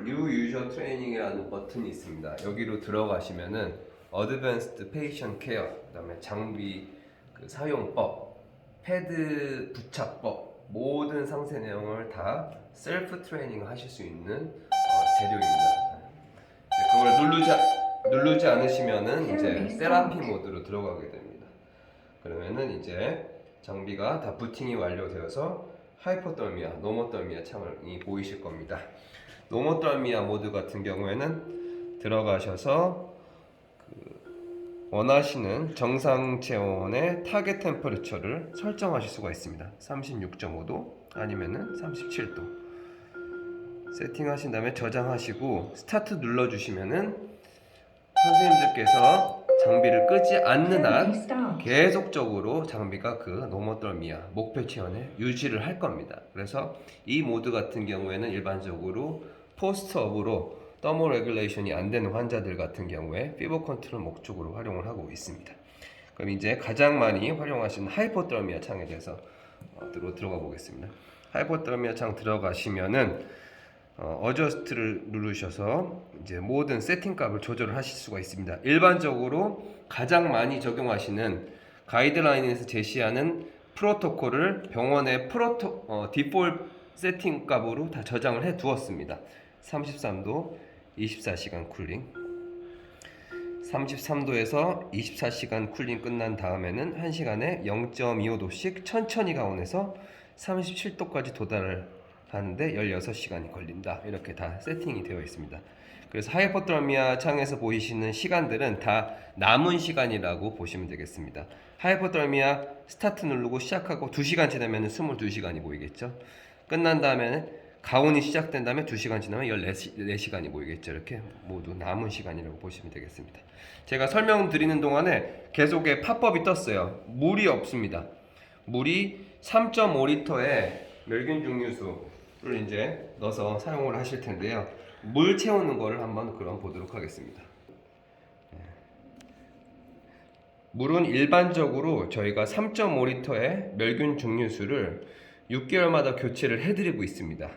New User Training이라는 버튼이 있습니다. 여기로 들어가시면은 Advanced Patient Care, 그다음에 장비 사용법, 패드 부착법, 모든 상세 내용을 다 셀프 트레이닝 하실 수 있는 재료입니다. 그걸 누르지 않으시면은 이제 세라피 모드로 들어가게 됩니다. 그러면은 이제 장비가 다 부팅이 완료되어서 하이포더미아, 노모더미아 창이 보이실 겁니다. 노모더미아 모드 같은 경우에는 들어가셔서 원하시는 정상 체온의 타겟 템퍼리처를 설정하실 수가 있습니다. 36.5도 아니면은 37도 세팅하신 다음에 저장하시고 스타트 눌러주시면은 선생님들께서 장비를 끄지 않는 한 계속적으로 장비가 노모더미아 목표 체온에 유지를 할 겁니다. 그래서 이 모드 같은 경우에는 일반적으로 포스트업으로 더멀 레귤레이션이 안 되는 환자들 같은 경우에 피버 컨트롤 목적으로 활용을 하고 있습니다. 그럼 이제 가장 많이 활용하시는 하이포더미아 창에 대해서 들어가 보겠습니다. 하이포더미아 창 들어가시면은 어저스트를 누르셔서 이제 모든 세팅 값을 조절을 하실 수가 있습니다. 일반적으로 가장 많이 적용하시는 가이드라인에서 제시하는 프로토콜을 병원의 디폴트 세팅 값으로 다 저장을 해 두었습니다. 33도 24시간 쿨링, 33도에서 24시간 쿨링 끝난 다음에는 1시간에 0.25도씩 천천히 가온해서 37도까지 도달을 하는데 16시간이 걸린다. 이렇게 다 세팅이 되어 있습니다. 그래서 하이포더미아 창에서 보이시는 시간들은 다 남은 시간이라고 보시면 되겠습니다. 하이포더미아 스타트 누르고 시작하고 2시간 지나면 22시간이 보이겠죠. 끝난 다음에는 가온이 시작된 다음에 2시간 지나면 14시간이 보이겠죠. 이렇게 모두 남은 시간이라고 보시면 되겠습니다. 제가 설명드리는 동안에 계속에 팝업이 떴어요. 물이 없습니다. 물이 3.5리터의 멸균 증류수를 이제 넣어서 사용을 하실 텐데요. 물 채우는 거를 한번 그럼 보도록 하겠습니다. 물은 일반적으로 저희가 3.5리터의 멸균 증류수를 6개월마다 교체를 해드리고 있습니다.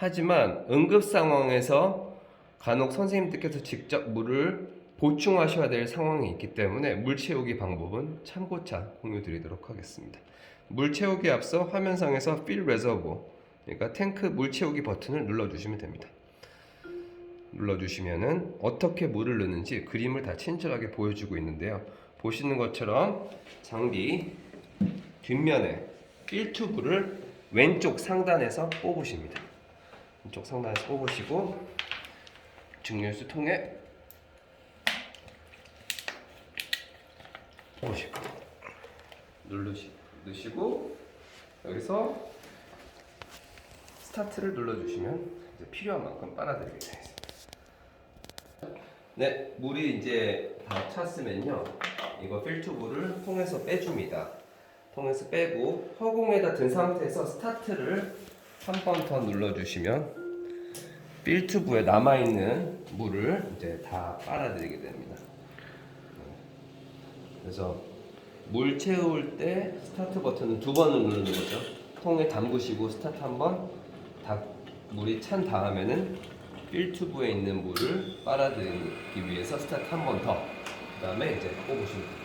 하지만 응급 상황에서 간혹 선생님들께서 직접 물을 보충하셔야 될 상황이 있기 때문에 물 채우기 방법은 참고차 공유드리도록 하겠습니다. 물 채우기에 앞서 화면상에서 Fill Reservoir, 그러니까 탱크 물 채우기 버튼을 눌러주시면 됩니다. 눌러주시면은 어떻게 물을 넣는지 그림을 다 친절하게 보여주고 있는데요. 보시는 것처럼 장비 뒷면에 필 튜브를 왼쪽 상단에서 뽑으십니다. 왼쪽 상단에서 뽑으시고 증류수 통에 넣으시고 넣으시고 여기서 스타트를 눌러주시면 이제 필요한 만큼 빨아들이게 되겠습니다. 네, 물이 이제 다 찼으면요, 이거 필튜브를 통에서 빼줍니다. 통에서 빼고 허공에다 든 상태에서 스타트를 한 번 더 눌러주시면 필튜브에 남아있는 물을 이제 다 빨아들이게 됩니다. 그래서 물 채울 때 스타트 버튼은 2번을 누르는 거죠. 통에 담그시고 스타트 한번, 물이 찬 다음에는 필튜브에 있는 물을 빨아들이기 위해서 스타트 한 번 더, 그 다음에 이제 뽑으시면 됩니다.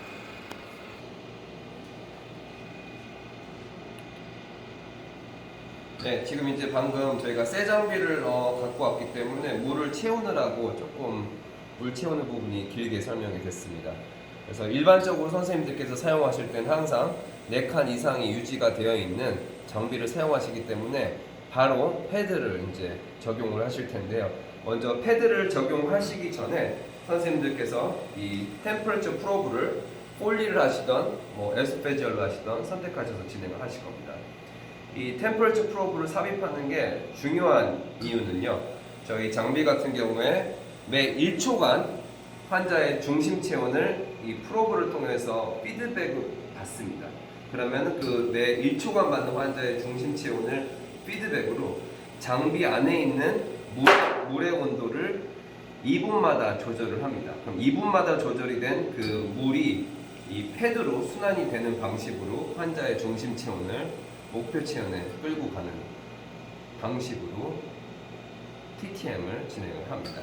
네, 지금 이제 방금 저희가 새 장비를 갖고 왔기 때문에 물을 채우느라고 조금 물 채우는 부분이 길게 설명이 됐습니다. 그래서 일반적으로 선생님들께서 사용하실 때는 항상 4칸 이상이 유지가 되어 있는 장비를 사용하시기 때문에 바로 패드를 이제 적용을 하실 텐데요. 먼저 패드를 적용하시기 전에 선생님들께서 이 템퍼레처 프로브를 폴리를 하시던 에스페지얼로 하시던 선택하셔서 진행을 하실 겁니다. 이 템퍼레처 프로브를 삽입하는 게 중요한 이유는요, 저희 장비 같은 경우에 매 1초간 환자의 중심 체온을 이 프로브를 통해서 피드백을 받습니다. 그러면 그 매 1초간 받는 환자의 중심 체온을 피드백으로 장비 안에 있는 물의 온도를 2분마다 조절을 합니다. 그럼 2분마다 조절이 된 그 물이 이 패드로 순환이 되는 방식으로 환자의 중심 체온을 목표 체온에 끌고 가는 방식으로 TTM을 진행을 합니다.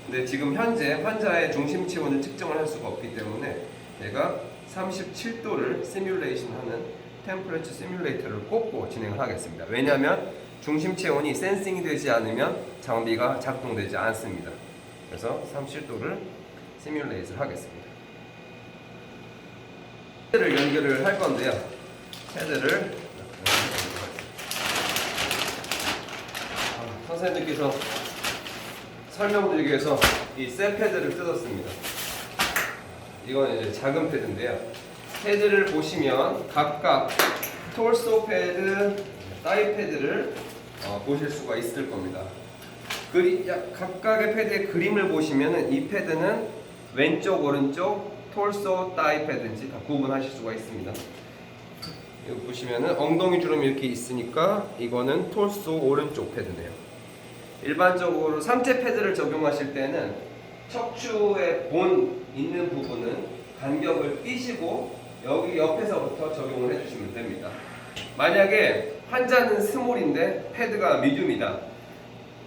근데 지금 현재 환자의 중심 체온을 측정을 할 수가 없기 때문에 제가 37도를 시뮬레이션하는 템퍼레처 시뮬레이터를 꽂고 진행을 하겠습니다. 왜냐하면 중심 체온이 센싱이 되지 않으면 장비가 작동되지 않습니다. 그래서 37도를 시뮬레이션을 하겠습니다. 패드를 연결을 할 건데요. 패드를 선생님께서 설명드리기 위해서 이 셀 패드를 뜯었습니다. 이건 이제 작은 패드인데요. 패드를 보시면 각각 톨소 패드, 사이 패드를 보실 수가 있을 겁니다. 각각의 패드의 그림을 보시면은 이 패드는 왼쪽, 오른쪽, 톨소, 사이 패드인지 다 구분하실 수가 있습니다. 여기 보시면은 엉덩이 주름이 이렇게 있으니까 이거는 톨소 오른쪽 패드네요. 일반적으로 상체 패드를 적용하실 때는 척추의 본 있는 부분은 간격을 띄시고 여기 옆에서부터 적용을 해주시면 됩니다. 만약에 환자는 스몰인데 패드가 미디움이다.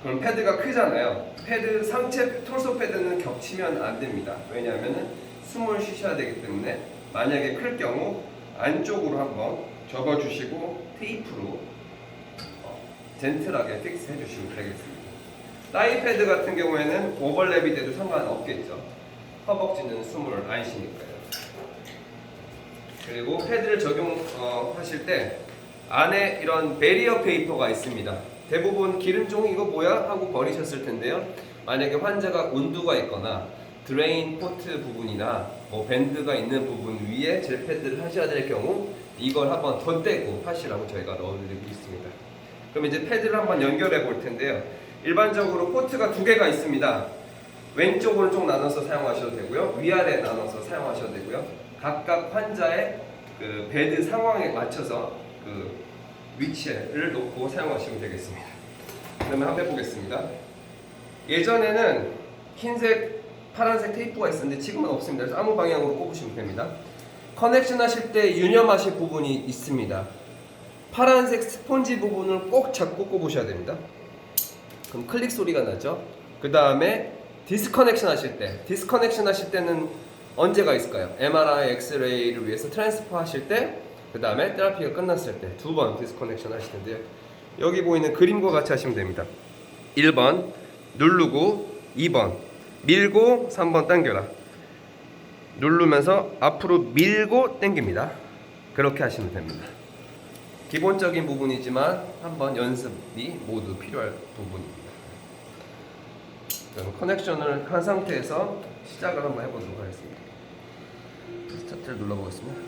그럼 패드가 크잖아요. 패드 상체 톨소 패드는 겹치면 안 됩니다. 왜냐하면 숨을 쉬셔야 되기 때문에 만약에 클 경우 안쪽으로 한번 접어주시고 테이프로 젠틀하게 픽스 해주시면 되겠습니다. 사이 패드 같은 경우에는 오버랩이 돼도 상관없겠죠. 허벅지는 숨을 안 쉬니까요. 그리고 패드를 적용하실 때 안에 이런 베리어 페이퍼가 있습니다. 대부분 기름종이 이거 뭐야? 하고 버리셨을 텐데요. 만약에 환자가 운두가 있거나 드레인 포트 부분이나 밴드가 있는 부분 위에 젤 패드를 하셔야 될 경우 이걸 한번 덧대고 하시라고 저희가 넣어드리고 있습니다. 그럼 이제 패드를 한번 연결해 볼 텐데요. 일반적으로 포트가 두 개가 있습니다. 왼쪽 오른쪽 나눠서 사용하셔도 되고요. 위아래 나눠서 사용하셔도 되고요. 각각 환자의 그 베드 상황에 맞춰서 그 위치를 놓고 사용하시면 되겠습니다. 그러면 한번 해보겠습니다. 예전에는 흰색, 파란색 테이프가 있었는데 지금은 없습니다. 그래서 아무 방향으로 꼽으시면 됩니다. 커넥션 하실 때 유념하실 부분이 있습니다. 파란색 스펀지 부분을 꼭 잡고 꼽으셔야 됩니다. 그럼 클릭 소리가 나죠. 그 다음에 디스커넥션 하실 때는 언제가 있을까요? MRI, 엑스레이를 위해서 트랜스퍼 하실 때, 그 다음에 테라피가 끝났을 때 두 번 디스커넥션 하실 텐데요. 여기 보이는 그림과 같이 하시면 됩니다. 1번 누르고 2번 밀고 3번 당겨라. 누르면서 앞으로 밀고 당깁니다. 그렇게 하시면 됩니다. 기본적인 부분이지만 한번 연습이 모두 필요할 부분입니다. 그럼 커넥션을 한 상태에서 시작을 한번 해보도록 하겠습니다. 스타트를 눌러보겠습니다.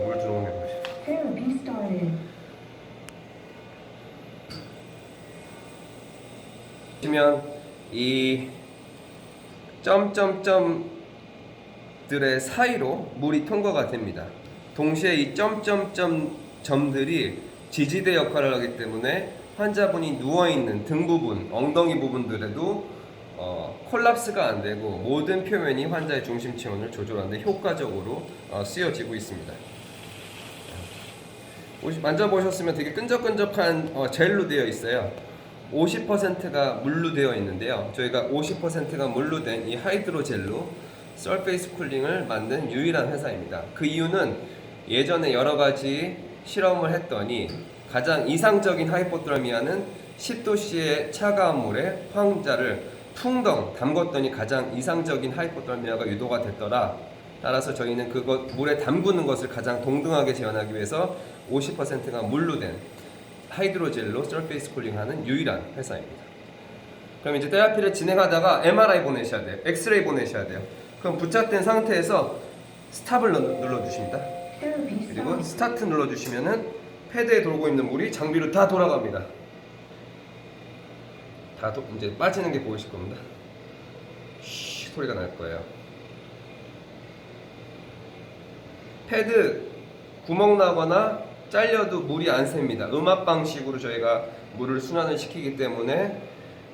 물 들어오는 게 보시면 이 점점점들의 사이로 물이 통과가 됩니다. 동시에 이 점점점점들이 지지대 역할을 하기 때문에 환자분이 누워있는 등 부분, 엉덩이 부분들에도 콜lap스가 안 되고 모든 표면이 환자의 중심 체온을 조절하는 데 효과적으로 쓰여지고 있습니다. 만져보셨으면 되게 끈적끈적한 젤로 되어 있어요. 50%가 물로 되어 있는데요. 저희가 50%가 물로 된 이 하이드로젤로 서페이스 쿨링을 만든 유일한 회사입니다. 그 이유는 예전에 여러 가지 실험을 했더니 가장 이상적인 하이포테르미아는 10도씨의 차가운 물에 환자를 퉁덩 담궜더니 가장 이상적인 하이포테르미아가 유도가 됐더라. 따라서 저희는 그것 물에 담그는 것을 가장 동등하게 재현하기 위해서 50%가 물로 된 하이드로젤로 서페이스 쿨링하는 유일한 회사입니다. 그럼 이제 테라피를 진행하다가 MRI 보내셔야 돼요. 엑스레이 보내셔야 돼요. 그럼 부착된 상태에서 스탑을 눌러주십니다. 그리고 스타트 눌러주시면은 패드에 돌고 있는 물이 장비로 다 돌아갑니다. 이제 빠지는 게 보이실 겁니다. 쉬 소리가 날 거예요. 패드 구멍 나거나 잘려도 물이 안 셉니다. 음압 방식으로 저희가 물을 순환을 시키기 때문에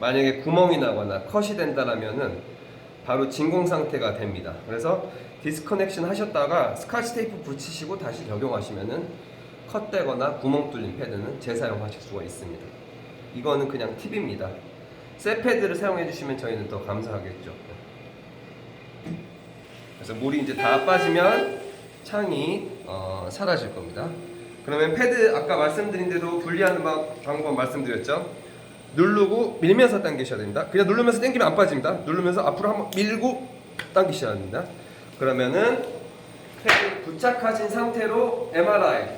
만약에 구멍이 나거나 컷이 된다라면은 바로 진공 상태가 됩니다. 그래서 디스커넥션 하셨다가 스카치 테이프 붙이시고 다시 적용하시면은 컷되거나 구멍 뚫린 패드는 재사용하실 수가 있습니다. 이거는 그냥 팁입니다. 새 패드를 사용해 주시면 저희는 더 감사하겠죠. 그래서 물이 이제 다 빠지면 창이 사라질 겁니다. 그러면 패드 아까 말씀드린 대로 분리하는 방법 말씀드렸죠. 누르고 밀면서 당기셔야 됩니다. 그냥 누르면서 당기면 안 빠집니다. 누르면서 앞으로 한번 밀고 당기셔야 합니다. 그러면은 패드 부착하신 상태로 MRI,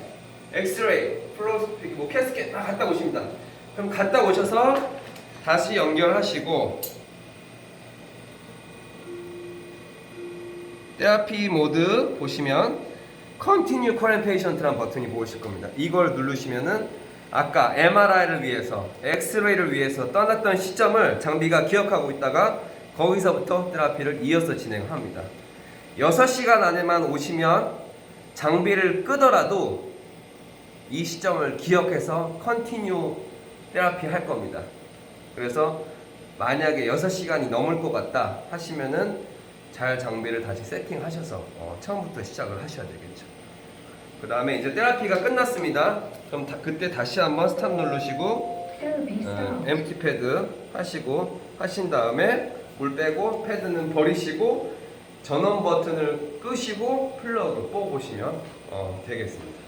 엑스레이, 플로스코피, 뭐 캐스켓 다 갔다 오십니다. 그럼 갔다 오셔서 다시 연결하시고 테라피 모드 보시면 Continue Current Patient라는 버튼이 보이실 겁니다. 이걸 누르시면은 아까 MRI를 위해서, 엑스레이를 위해서 떠났던 시점을 장비가 기억하고 있다가 거기서부터 테라피를 이어서 진행합니다. 6시간 안에만 오시면 장비를 끄더라도 이 시점을 기억해서 컨티뉴 테라피 할 겁니다. 그래서 만약에 6시간이 넘을 것 같다 하시면은 잘 장비를 다시 세팅하셔서 처음부터 시작을 하셔야 되겠죠. 그 다음에 이제 테라피가 끝났습니다. 그럼 그때 다시 한번 스탑 누르시고 엠프티 패드 하신 다음에 물 빼고 패드는 버리시고 전원 버튼을 끄시고 플러그 뽑으시면 되겠습니다.